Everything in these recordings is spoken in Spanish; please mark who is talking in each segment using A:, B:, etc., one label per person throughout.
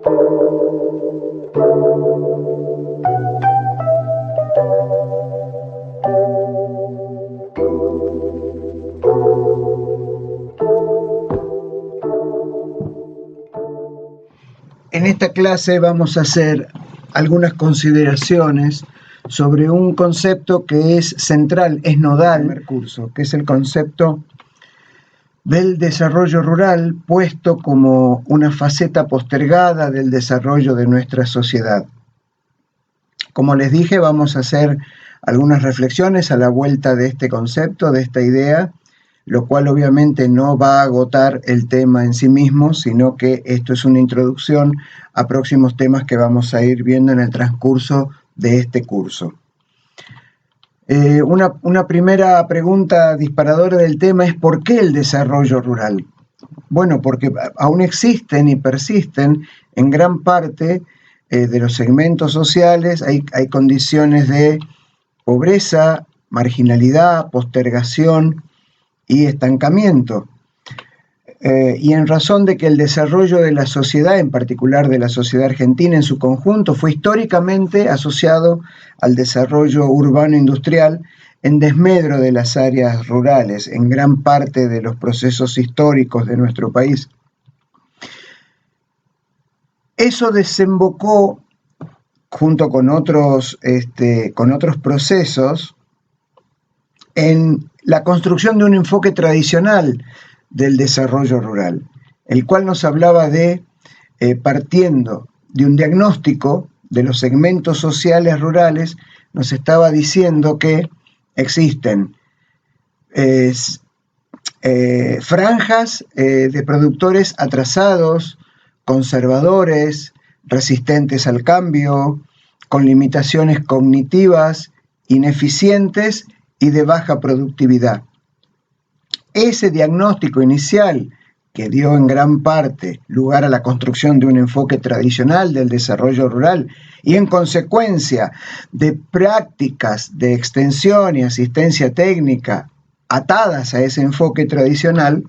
A: En esta clase vamos a hacer algunas consideraciones sobre un concepto que es central, es nodal en el curso, que es el concepto del desarrollo rural puesto como una faceta postergada del desarrollo de nuestra sociedad. Como les dije, vamos a hacer algunas reflexiones a la vuelta de este concepto, de esta idea, lo cual obviamente no va a agotar el tema en sí mismo, sino que esto es una introducción a próximos temas que vamos a ir viendo en el transcurso de este curso. Una primera pregunta disparadora del tema es ¿por qué el desarrollo rural? Bueno, porque aún existen y persisten en gran parte de los segmentos sociales, hay condiciones de pobreza, marginalidad, postergación y estancamiento. Y en razón de que el desarrollo de la sociedad, en particular de la sociedad argentina en su conjunto, fue históricamente asociado al desarrollo urbano-industrial en desmedro de las áreas rurales, en gran parte de los procesos históricos de nuestro país. Eso desembocó, junto con otros procesos, en la construcción de un enfoque tradicional del desarrollo rural, el cual nos hablaba de, partiendo de un diagnóstico de los segmentos sociales rurales, nos estaba diciendo que existen franjas de productores atrasados, conservadores, resistentes al cambio, con limitaciones cognitivas, ineficientes y de baja productividad. Ese diagnóstico inicial, que dio en gran parte lugar a la construcción de un enfoque tradicional del desarrollo rural y en consecuencia de prácticas de extensión y asistencia técnica atadas a ese enfoque tradicional,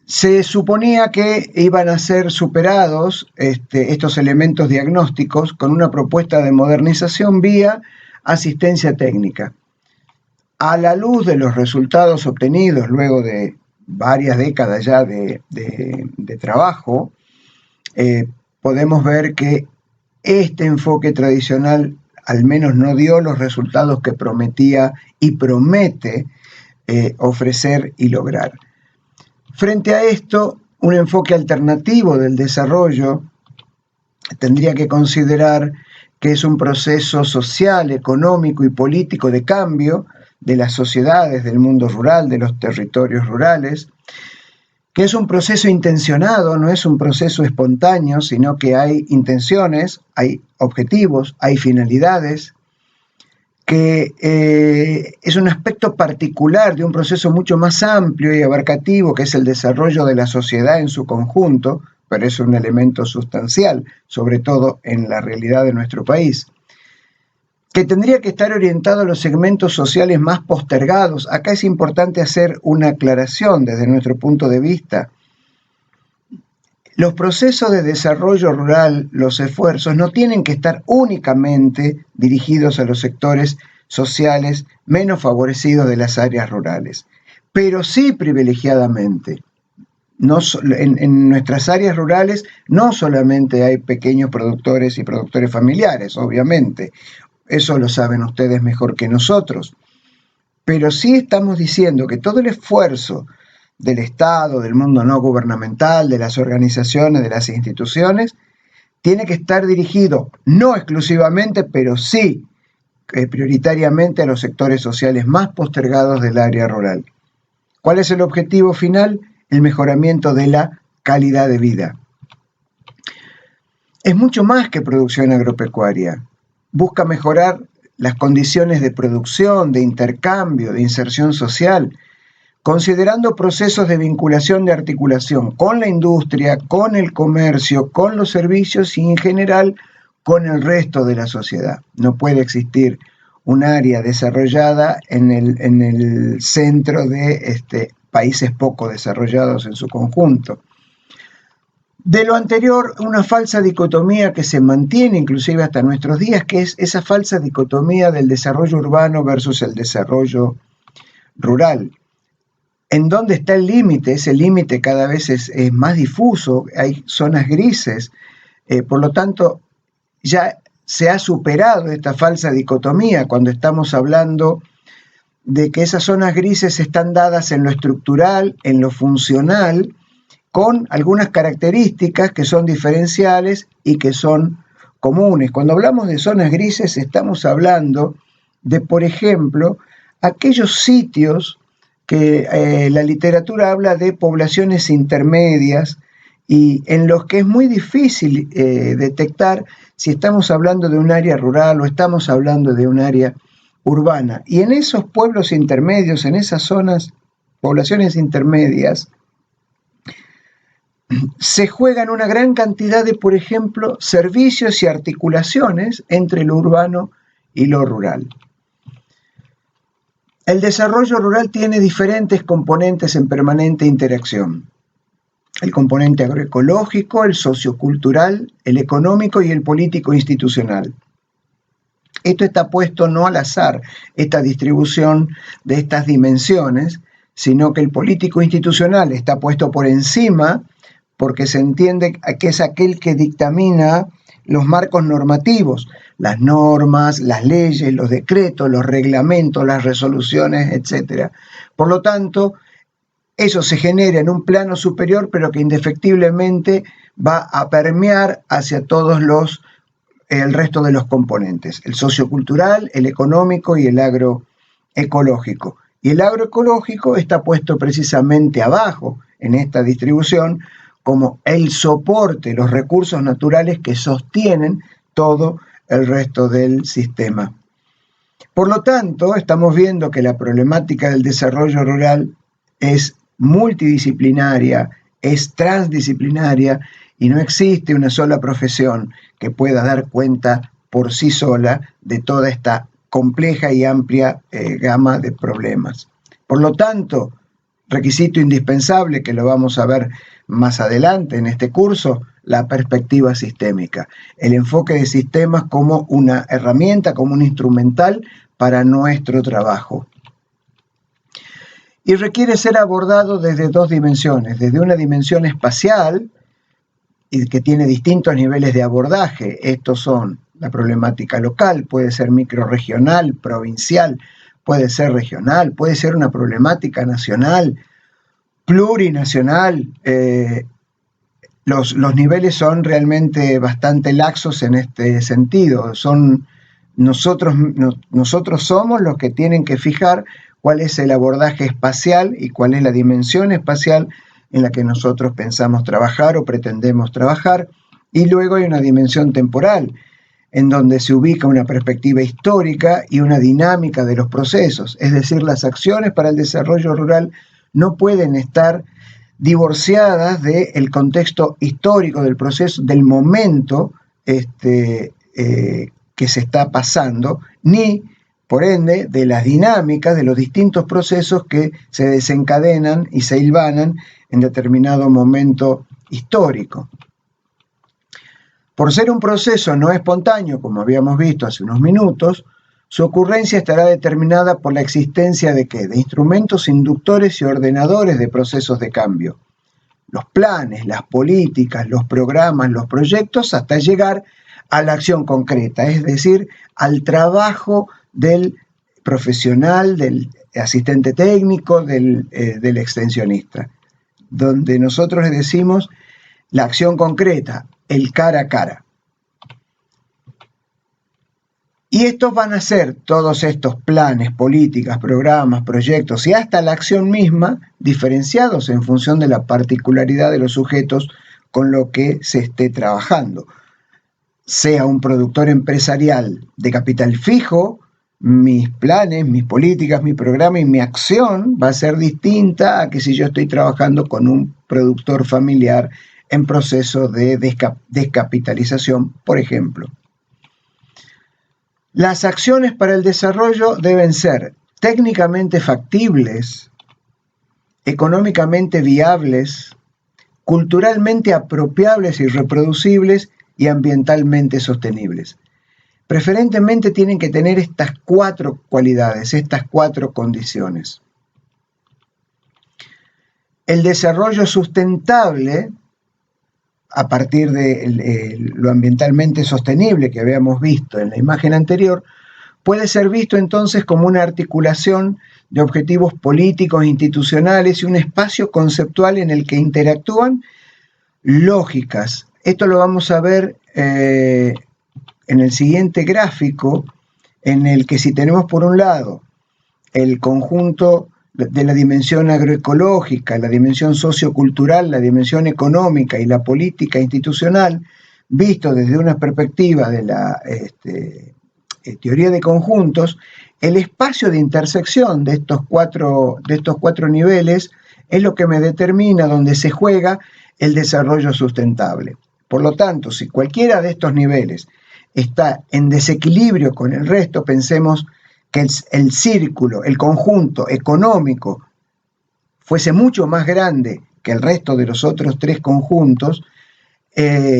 A: se suponía que iban a ser superados estos elementos diagnósticos con una propuesta de modernización vía asistencia técnica. A la luz de los resultados obtenidos luego de varias décadas ya de trabajo, podemos ver que este enfoque tradicional al menos no dio los resultados que prometía y promete ofrecer y lograr. Frente a esto, un enfoque alternativo del desarrollo tendría que considerar que es un proceso social, económico y político de cambio de las sociedades, del mundo rural, de los territorios rurales, que es un proceso intencionado, no es un proceso espontáneo, sino que hay intenciones, hay objetivos, hay finalidades, que es un aspecto particular de un proceso mucho más amplio y abarcativo, que es el desarrollo de la sociedad en su conjunto, pero es un elemento sustancial, sobre todo en la realidad de nuestro país, que tendría que estar orientado a los segmentos sociales más postergados. Acá es importante hacer una aclaración desde nuestro punto de vista. Los procesos de desarrollo rural, los esfuerzos, no tienen que estar únicamente dirigidos a los sectores sociales menos favorecidos de las áreas rurales, pero sí privilegiadamente. En nuestras áreas rurales no solamente hay pequeños productores y productores familiares, obviamente, eso lo saben ustedes mejor que nosotros, pero sí estamos diciendo que todo el esfuerzo del Estado, del mundo no gubernamental, de las organizaciones, de las instituciones, tiene que estar dirigido, no exclusivamente, pero sí prioritariamente a los sectores sociales más postergados del área rural. ¿Cuál es el objetivo final? El mejoramiento de la calidad de vida. Es mucho más que producción agropecuaria. Busca mejorar las condiciones de producción, de intercambio, de inserción social, considerando procesos de vinculación, de articulación con la industria, con el comercio, con los servicios y en general con el resto de la sociedad. No puede existir un área desarrollada en el centro de países poco desarrollados en su conjunto. De lo anterior, una falsa dicotomía que se mantiene inclusive hasta nuestros días, que es esa falsa dicotomía del desarrollo urbano versus el desarrollo rural. ¿En dónde está el límite? Ese límite cada vez es más difuso, hay zonas grises, por lo tanto ya se ha superado esta falsa dicotomía cuando estamos hablando de que esas zonas grises están dadas en lo estructural, en lo funcional, con algunas características que son diferenciales y que son comunes. Cuando hablamos de zonas grises estamos hablando de, por ejemplo, aquellos sitios que la literatura habla de poblaciones intermedias y en los que es muy difícil detectar si estamos hablando de un área rural o estamos hablando de un área urbana. Y en esos pueblos intermedios, en esas zonas, poblaciones intermedias, se juegan una gran cantidad de, por ejemplo, servicios y articulaciones entre lo urbano y lo rural. El desarrollo rural tiene diferentes componentes en permanente interacción. El componente agroecológico, el sociocultural, el económico y el político institucional. Esto está puesto no al azar, esta distribución de estas dimensiones, sino que el político institucional está puesto por encima porque se entiende que es aquel que dictamina los marcos normativos, las normas, las leyes, los decretos, los reglamentos, las resoluciones, etc. Por lo tanto, eso se genera en un plano superior, pero que indefectiblemente va a permear hacia todos el resto de los componentes, el sociocultural, el económico y el agroecológico. Y el agroecológico está puesto precisamente abajo en esta distribución como el soporte, los recursos naturales que sostienen todo el resto del sistema. Por lo tanto, estamos viendo que la problemática del desarrollo rural es multidisciplinaria, es transdisciplinaria y no existe una sola profesión que pueda dar cuenta por sí sola de toda esta compleja y amplia gama de problemas. Por lo tanto, requisito indispensable, que lo vamos a ver más adelante en este curso, la perspectiva sistémica, el enfoque de sistemas como una herramienta, como un instrumental para nuestro trabajo. Y requiere ser abordado desde dos dimensiones, desde una dimensión espacial, y que tiene distintos niveles de abordaje. Estos son la problemática local, puede ser microrregional, provincial, puede ser regional, puede ser una problemática nacional, plurinacional. Los niveles son realmente bastante laxos en este sentido. Nosotros somos los que tienen que fijar cuál es el abordaje espacial y cuál es la dimensión espacial en la que nosotros pensamos trabajar o pretendemos trabajar. Y luego hay una dimensión temporal, en donde se ubica una perspectiva histórica y una dinámica de los procesos. Es decir, las acciones para el desarrollo rural no pueden estar divorciadas del contexto histórico del proceso, del momento que se está pasando, ni, por ende, de las dinámicas de los distintos procesos que se desencadenan y se hilvanan en determinado momento histórico. Por ser un proceso no espontáneo, como habíamos visto hace unos minutos, su ocurrencia estará determinada por la existencia de ¿qué? De instrumentos inductores y ordenadores de procesos de cambio. Los planes, las políticas, los programas, los proyectos, hasta llegar a la acción concreta, es decir, al trabajo del profesional, del asistente técnico, del extensionista, donde nosotros le decimos la acción concreta, el cara a cara. Y estos van a ser todos estos planes, políticas, programas, proyectos y hasta la acción misma diferenciados en función de la particularidad de los sujetos con lo que se esté trabajando. Sea un productor empresarial de capital fijo, mis planes, mis políticas, mi programa y mi acción va a ser distinta a que si yo estoy trabajando con un productor familiar en proceso de descapitalización, por ejemplo. Las acciones para el desarrollo deben ser técnicamente factibles, económicamente viables, culturalmente apropiables y reproducibles y ambientalmente sostenibles. Preferentemente tienen que tener estas 4 cualidades, estas 4 condiciones. El desarrollo sustentable, a partir de lo ambientalmente sostenible que habíamos visto en la imagen anterior, puede ser visto entonces como una articulación de objetivos políticos, institucionales y un espacio conceptual en el que interactúan lógicas. Esto lo vamos a ver en el siguiente gráfico, en el que si tenemos por un lado el conjunto de la dimensión agroecológica, la dimensión sociocultural, la dimensión económica y la política institucional, visto desde una perspectiva de la teoría de conjuntos, el espacio de intersección de estos cuatro niveles es lo que me determina donde se juega el desarrollo sustentable. Por lo tanto, si cualquiera de estos niveles está en desequilibrio con el resto, pensemos que el círculo, el conjunto económico, fuese mucho más grande que el resto de los otros 3 conjuntos,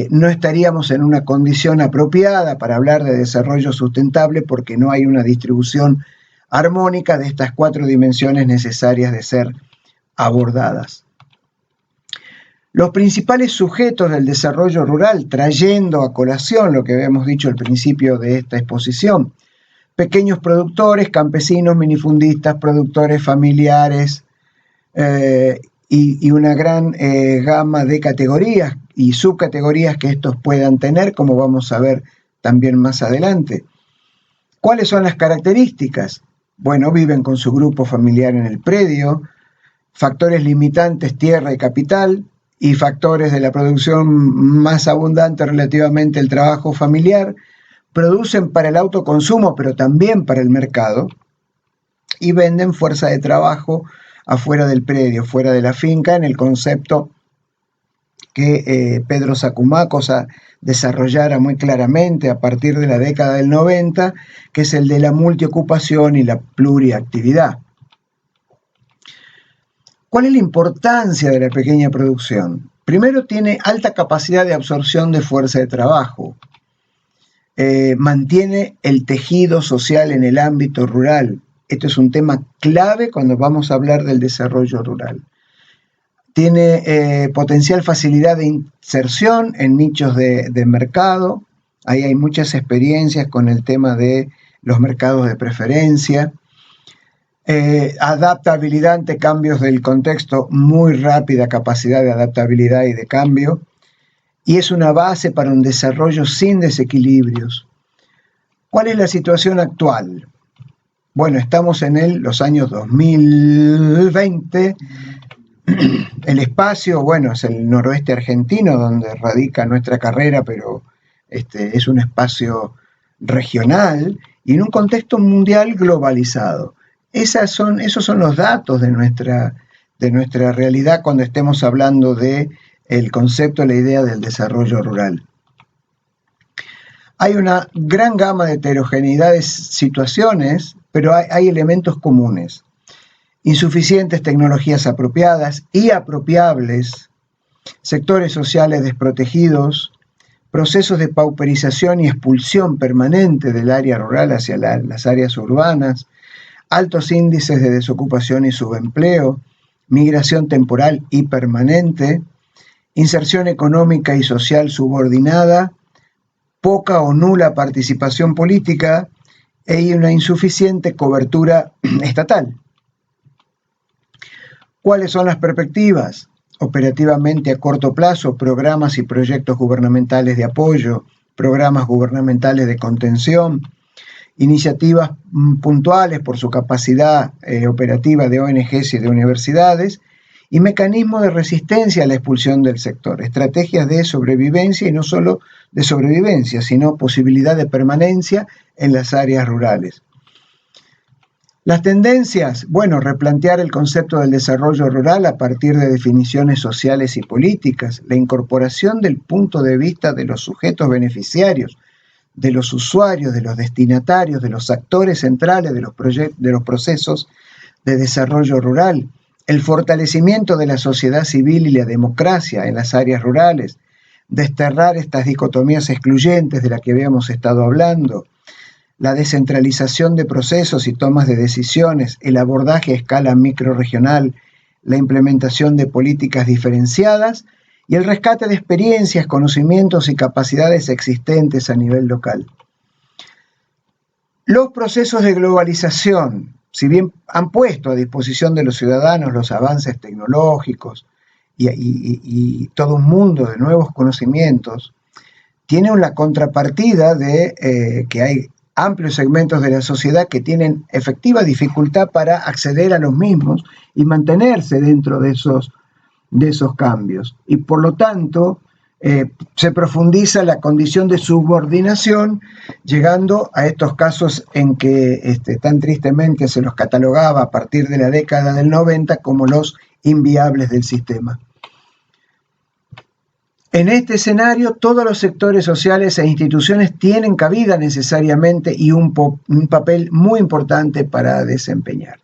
A: no estaríamos en una condición apropiada para hablar de desarrollo sustentable porque no hay una distribución armónica de estas 4 dimensiones necesarias de ser abordadas. Los principales sujetos del desarrollo rural, trayendo a colación lo que habíamos dicho al principio de esta exposición, pequeños productores, campesinos, minifundistas, productores familiares y una gran gama de categorías y subcategorías que estos puedan tener, como vamos a ver también más adelante. ¿Cuáles son las características? Bueno, viven con su grupo familiar en el predio, factores limitantes, tierra y capital, y factores de la producción más abundante relativamente el trabajo familiar, producen para el autoconsumo, pero también para el mercado, y venden fuerza de trabajo afuera del predio, fuera de la finca, en el concepto que Pedro Sacumacos desarrollara muy claramente a partir de la década del 90, que es el de la multiocupación y la pluriactividad. ¿Cuál es la importancia de la pequeña producción? Primero, tiene alta capacidad de absorción de fuerza de trabajo. Mantiene el tejido social en el ámbito rural. Esto es un tema clave cuando vamos a hablar del desarrollo rural. Tiene potencial facilidad de inserción en nichos de mercado. Ahí hay muchas experiencias con el tema de los mercados de preferencia. Adaptabilidad ante cambios del contexto, muy rápida capacidad de adaptabilidad y de cambio, y es una base para un desarrollo sin desequilibrios. ¿Cuál es la situación actual? Bueno, estamos en los años 2020, el espacio, bueno, es el noroeste argentino donde radica nuestra carrera, pero es un espacio regional y en un contexto mundial globalizado. Esos son los datos de nuestra realidad cuando estemos hablando del concepto, la idea del desarrollo rural. Hay una gran gama de heterogeneidad de situaciones, pero hay elementos comunes. Insuficientes tecnologías apropiadas y apropiables, sectores sociales desprotegidos, procesos de pauperización y expulsión permanente del área rural hacia las áreas urbanas, altos índices de desocupación y subempleo, migración temporal y permanente, inserción económica y social subordinada, poca o nula participación política y una insuficiente cobertura estatal. ¿Cuáles son las perspectivas? Operativamente a corto plazo, programas y proyectos gubernamentales de apoyo, programas gubernamentales de contención, iniciativas puntuales por su capacidad operativa de ONGs y de universidades, y mecanismos de resistencia a la expulsión del sector, estrategias de sobrevivencia y no solo de sobrevivencia, sino posibilidad de permanencia en las áreas rurales. Las tendencias, bueno, replantear el concepto del desarrollo rural a partir de definiciones sociales y políticas, la incorporación del punto de vista de los sujetos beneficiarios, de los usuarios, de los destinatarios, de los actores centrales de los procesos de desarrollo rural, el fortalecimiento de la sociedad civil y la democracia en las áreas rurales, desterrar estas dicotomías excluyentes de las que habíamos estado hablando, la descentralización de procesos y tomas de decisiones, el abordaje a escala microrregional, la implementación de políticas diferenciadas y el rescate de experiencias, conocimientos y capacidades existentes a nivel local. Los procesos de globalización, si bien han puesto a disposición de los ciudadanos los avances tecnológicos y todo un mundo de nuevos conocimientos, tienen la contrapartida de que hay amplios segmentos de la sociedad que tienen efectiva dificultad para acceder a los mismos y mantenerse dentro de esos cambios. Y por lo tanto, se profundiza la condición de subordinación, llegando a estos casos en que tan tristemente se los catalogaba a partir de la década del 90 como los inviables del sistema. En este escenario, todos los sectores sociales e instituciones tienen cabida necesariamente y un papel muy importante para desempeñar.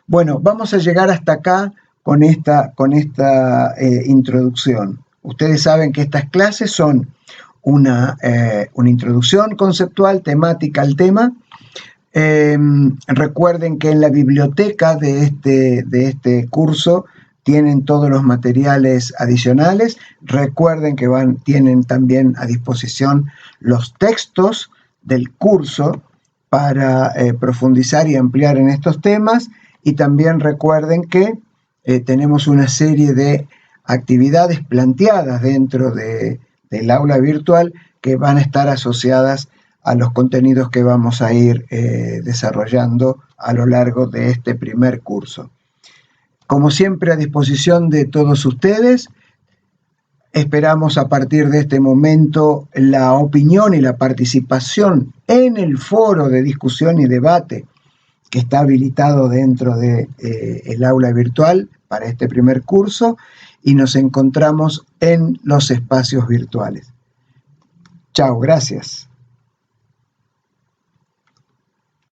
A: Bueno, vamos a llegar hasta acá con esta introducción. Ustedes saben que estas clases son una introducción conceptual, temática al tema. Recuerden que en la biblioteca de este curso tienen todos los materiales adicionales. Recuerden que tienen también a disposición los textos del curso para profundizar y ampliar en estos temas. Y también recuerden que tenemos una serie de actividades planteadas dentro del aula virtual que van a estar asociadas a los contenidos que vamos a ir desarrollando a lo largo de este primer curso. Como siempre, a disposición de todos ustedes, esperamos a partir de este momento la opinión y la participación en el foro de discusión y debate que está habilitado dentro del aula virtual para este primer curso, y nos encontramos en los espacios virtuales. Chao, gracias.